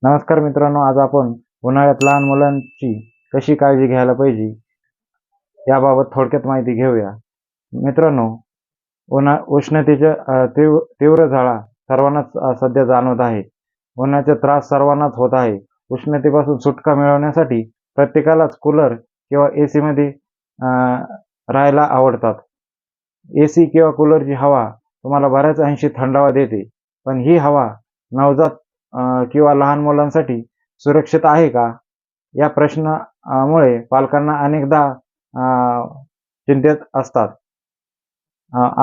नमस्कार मित्रांनो, आज आपण उन्हाळ्यात लहान मुलांची कशी काळजी घ्यायला पाहिजे याबाबत थोडक्यात माहिती घेऊया. मित्रांनो, उष्णतेच्या तीव्र झळा सर्वांनाच सध्या जाणवत आहे. उन्हाचा त्रास सर्वांनाच होत आहे. उष्णतेपासून सुटका मिळवण्यासाठी प्रत्येकालाच कूलर किंवा AC मध्ये राहायला आवडतात. AC किंवा कूलरची हवा तुम्हाला बऱ्याच अंशी थंडावा देते, पण ही हवा नवजात किंवा लहान मुलांसाठी सुरक्षित आहे का? या प्रश्नामुळे पालकांना अनेकदा चिंतेत असतात.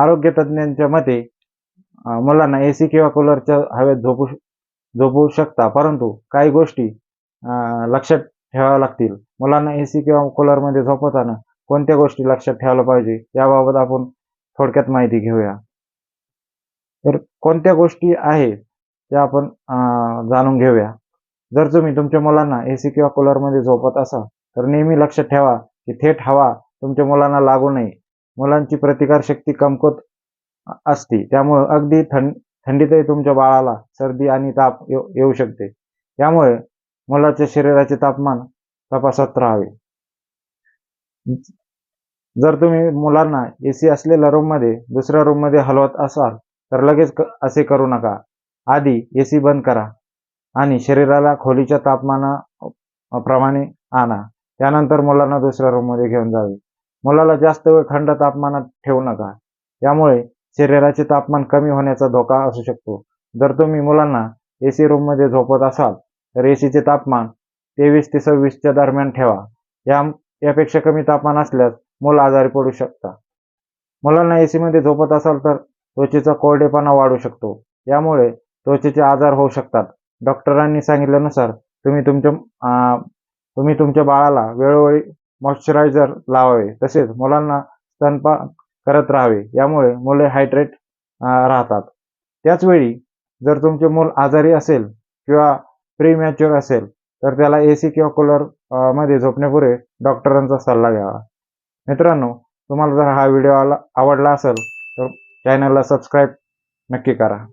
आरोग्य तज्ज्ञांच्या मते मुलांना AC किंवा कूलरच्या हवेत झोपू शकता, परंतु काही गोष्टी लक्षात ठेवाव्या लागतील. मुलांना AC किंवा कूलरमध्ये झोपवताना कोणत्या गोष्टी लक्षात ठेवायला पाहिजे याबाबत आपण थोडक्यात माहिती घेऊया. तर कोणत्या गोष्टी आहेत त्या आपण जाणून घेऊया. जर तुम्ही तुमच्या मुलांना AC किंवा कूलरमध्ये झोपत असाल तर नेहमी लक्षात ठेवा की थेट हवा तुमच्या मुलांना लागू नये. मुलांची प्रतिकारशक्ती कमकुवत असते, त्यामुळे अगदी थंडीतही तुमच्या बाळाला सर्दी आणि ताप येऊ शकते. त्यामुळे मुलाच्या शरीराचे तापमान तपासत राहावे. जर तुम्ही मुलांना AC असलेल्या रूममध्ये दुसऱ्या रूममध्ये हलवत असाल तर लगेच असे करू नका. आधी AC बंद करा आणि शरीराला खोलीच्या तापमानाप्रमाणे आणा. त्यानंतर मुलांना दुसऱ्या रूममध्ये घेऊन जावे. मुलाला जास्त वेळ थंड तापमानात ठेवू नका. यामुळे शरीराचे तापमान कमी होण्याचा धोका असू शकतो. जर तुम्ही मुलांना AC रूममध्ये झोपत असाल तर ACचे तापमान 23 ते 26 च्या दरम्यान ठेवा. यापेक्षा कमी तापमान असल्यास मूल आजारी पडू शकतात. मुलांना AC मध्ये झोपत असाल तर त्वचेचा कोरडेपणा वाढू शकतो. यामुळे त्वचेचे आजार होऊ शकतात. डॉक्टरांनी सांगितल्यानुसार तुम्ही तुमच्या बाळाला वेळोवेळी मॉइश्चरायझर लावावे. तसेच मुलांना स्तनपान करत राहावे. यामुळे मुले हायड्रेट राहतात. त्याचवेळी जर तुमचे मूल आजारी असेल किंवा प्रीमॅच्युअर असेल तर त्याला AC किंवा कूलर मध्ये झोपण्यापूर्वी डॉक्टरांचा सल्ला घ्यावा. मित्रांनो, तुम्हाला जर हा व्हिडिओ आवडला असेल तर चॅनलला सबस्क्राईब नक्की करा.